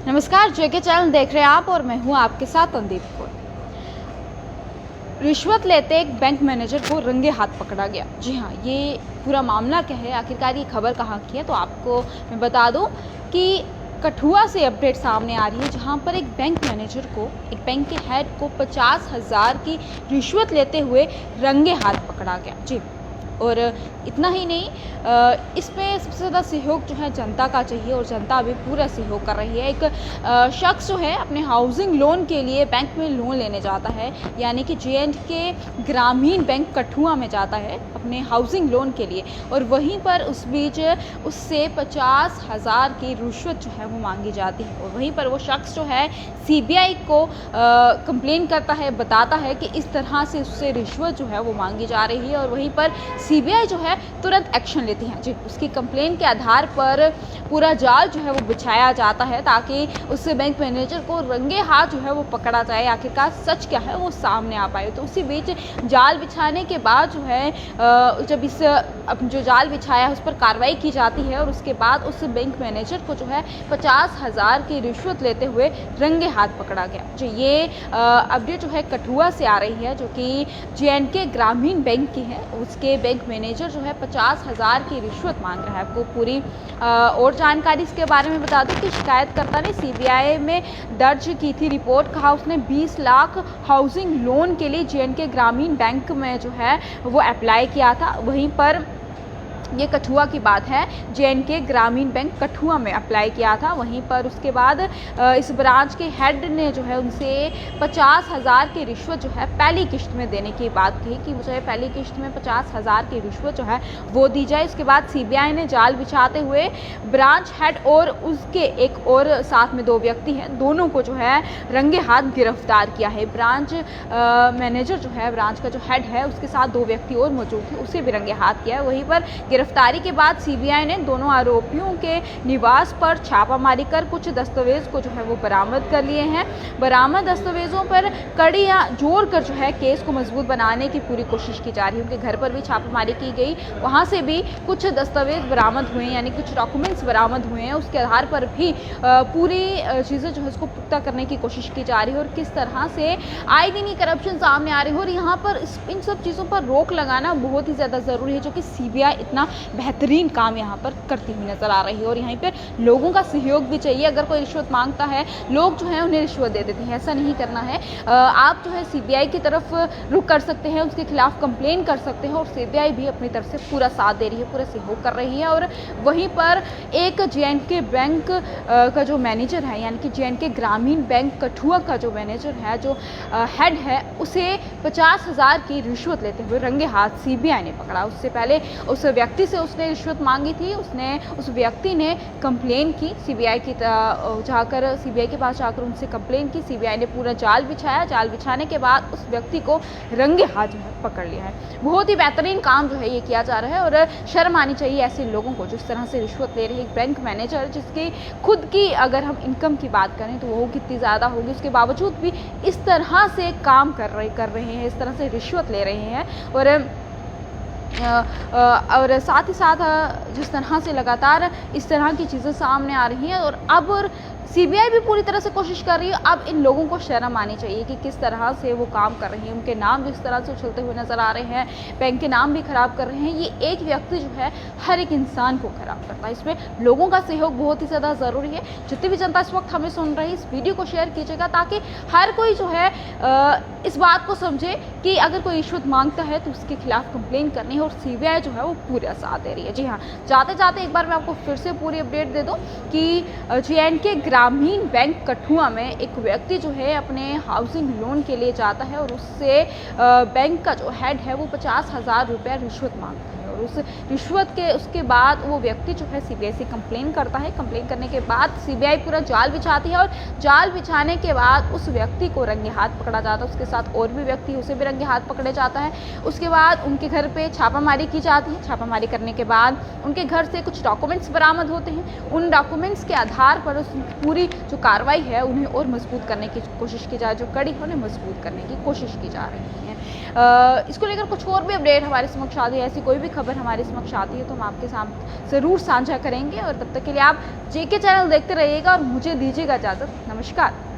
नमस्कार, जेके चैनल देख रहे हैं आप और मैं हूं आपके साथ अंदीप कौर। रिश्वत लेते एक बैंक मैनेजर को रंगे हाथ पकड़ा गया। जी हाँ, ये पूरा मामला क्या है, आखिरकार ये खबर कहाँ की है, तो आपको मैं बता दूं कि कठुआ से अपडेट सामने आ रही है, जहां पर एक बैंक मैनेजर को, एक बैंक के हेड को 50,000 की रिश्वत लेते हुए रंगे हाथ पकड़ा गया। जी, और इतना ही नहीं, इसमें सबसे ज़्यादा सहयोग जो है जनता का चाहिए और जनता अभी पूरा सहयोग कर रही है। एक शख्स जो है अपने हाउसिंग लोन के लिए बैंक में लोन लेने जाता है, यानी कि J&K ग्रामीण बैंक कठुआ में जाता है अपने हाउसिंग लोन के लिए, और वहीं पर उस बीच उससे 50,000 की रिश्वत जो है वो मांगी जाती है। और वहीं पर वो शख्स जो है CBI को कंप्लेन करता है, बताता है कि इस तरह से उससे रिश्वत जो है वो मांगी जा रही है, और वहीं पर CBI जो है तुरंत एक्शन लेती है। जी, उसकी कंप्लेन के आधार पर पूरा जाल जो है वो बिछाया जाता है ताकि उस बैंक मैनेजर को रंगे हाथ जो है वो पकड़ा जाए, आखिरकार सच क्या है वो सामने आ पाए। तो उसी बीच जाल बिछाने के बाद जो है जब इस जो जाल बिछाया है उस पर कार्रवाई की जाती है, और उसके बाद उस बैंक मैनेजर को जो है 50,000 की रिश्वत लेते हुए रंगे हाथ पकड़ा गया। जो ये अपडेट जो है कठुआ से आ रही है, जो कि J&K ग्रामीण बैंक की है। उसके बैंक मैनेजर जो है 50,000 की रिश्वत मांग रहा है। आपको पूरी और जानकारी इसके बारे में बता दूं कि शिकायतकर्ता ने CBI में दर्ज की थी रिपोर्ट। कहा उसने 20 लाख हाउसिंग लोन के लिए J&K ग्रामीण बैंक में जो है वो अप्लाई किया था। वहीं पर ये कठुआ की बात है, J&K ग्रामीण बैंक कठुआ में अप्लाई किया था। वहीं पर उसके बाद इस ब्रांच के हेड ने जो है उनसे 50,000 की रिश्वत जो है पहली किश्त में देने की बात कही कि मुझे पहली किश्त में 50,000 की रिश्वत जो है वो दी जाए। उसके बाद CBI ने जाल बिछाते हुए ब्रांच हेड और उसके एक और साथ में 2 व्यक्ति हैं, दोनों को जो है रंगे हाथ गिरफ्तार किया है। ब्रांच मैनेजर जो है, ब्रांच का जो हेड है, उसके साथ 2 व्यक्ति और मौजूद थे, उसे भी रंगे हाथ किया है। वहीं पर गिरफ्तारी के बाद CBI ने दोनों आरोपियों के निवास पर छापामारी कर कुछ दस्तावेज को जो है वो बरामद कर लिए हैं। बरामद दस्तावेजों पर कड़ियां जोड़कर जो है केस को मजबूत बनाने की पूरी कोशिश की जा रही है। उनके घर पर भी छापामारी की गई, वहां से भी कुछ दस्तावेज बरामद हुए, यानी कुछ डॉक्यूमेंट्स बरामद हुए हैं। उसके आधार पर भी पूरी चीज़ें जो है उसको पुख्ता करने की कोशिश की जा रही है, और किस तरह से आए दिन ही करप्शन सामने आ रही है। और यहाँ पर इन सब चीज़ों पर रोक लगाना बहुत ही ज़्यादा ज़रूरी है, जो कि CBI इतना बेहतरीन काम यहाँ पर करती हुई नजर आ रही है। और यहाँ पर लोगों का सहयोग भी चाहिए। अगर कोई रिश्वत मांगता है, लोग जो है उन्हें रिश्वत दे देते हैं, ऐसा नहीं करना है। आप जो है CBI की तरफ रुख कर सकते हैं, उसके खिलाफ कंप्लेन कर सकते हैं, और CBI भी अपनी तरफ से पूरा साथ दे रही है, पूरा सहयोग कर रही है। और वहीं पर एक J&K बैंक का जो मैनेजर है, यानी कि J&K ग्रामीण बैंक कठुआ का जो मैनेजर है, जो हेड है, उसे 50,000 की रिश्वत लेते हुए रंगे हाथ CBI ने पकड़ा। उससे पहले उस व्यक्ति से उसने रिश्वत मांगी थी, उस व्यक्ति ने कंप्लेन की CBI की जाकर, CBI के पास जाकर उनसे कंप्लेन की। CBI ने पूरा जाल बिछाया, जाल बिछाने के बाद उस व्यक्ति को रंगे हाथ जो है पकड़ लिया है। बहुत ही बेहतरीन काम जो है ये किया जा रहा है, और शर्म आनी चाहिए ऐसे लोगों को जिस तरह से रिश्वत ले रहे हैं। एक बैंक मैनेजर जिसकी खुद की अगर हम इनकम की बात करें तो वो कितनी ज़्यादा होगी, उसके बावजूद भी इस तरह से काम कर रहे हैं, इस तरह से रिश्वत ले रहे हैं। और साथ ही साथ जिस तरह से लगातार इस तरह की चीज़ें सामने आ रही हैं, और अब CBI भी पूरी तरह से कोशिश कर रही है। अब इन लोगों को शर्म आनी चाहिए कि किस तरह से वो काम कर रही है। उनके नाम जिस तरह से उछलते हुए नजर आ रहे हैं, बैंक के नाम भी खराब कर रहे हैं। ये एक व्यक्ति जो है हर एक इंसान को खराब करता है। इसमें लोगों का सहयोग बहुत ही ज़्यादा ज़रूरी है। जितनी भी जनता इस वक्त हमें सुन रही है, इस वीडियो को शेयर कीजिएगा ताकि हर कोई जो है इस बात को समझे कि अगर कोई रिश्वत मांगता है तो उसके खिलाफ कंप्लेन करनी है, और CBI जो है वो पूरा साथ दे रही है। जी हाँ, जाते जाते एक बार मैं आपको फिर से पूरी अपडेट दे दूँ कि J&K ग्रामीण बैंक कठुआ में एक व्यक्ति जो है अपने हाउसिंग लोन के लिए जाता है, और उससे बैंक का जो हेड है वो 50,000 रुपया रिश्वत मांगता है। और उस रिश्वत के उसके बाद वो व्यक्ति जो है CBI से कंप्लेन करता है। कंप्लेन करने के बाद CBI पूरा जाल बिछाती है, और जाल बिछाने के बाद उस व्यक्ति को रंगे हाथ पकड़ा जाता है। उसके साथ और भी व्यक्ति, उसे भी रंगे हाथ पकड़े जाता है। उसके बाद उनके घर पे छापामारी की जाती है। छापामारी करने के बाद उनके घर से कुछ डॉक्यूमेंट्स बरामद होते हैं। उन डॉक्यूमेंट्स के आधार पर उस पूरी जो कार्रवाई है उन्हें और मजबूत करने की कोशिश की जाए, जो कड़ी है उन्हें मजबूत करने की कोशिश की जा रही है। इसको लेकर कुछ और भी अपडेट हमारे समक्ष आ गई, ऐसी कोई भी खबर खबर हमारे समक्ष आती है तो हम आपके साथ ज़रूर साझा करेंगे। और तब तक के लिए आप JK चैनल देखते रहिएगा और मुझे दीजिएगा इजाज़त। नमस्कार।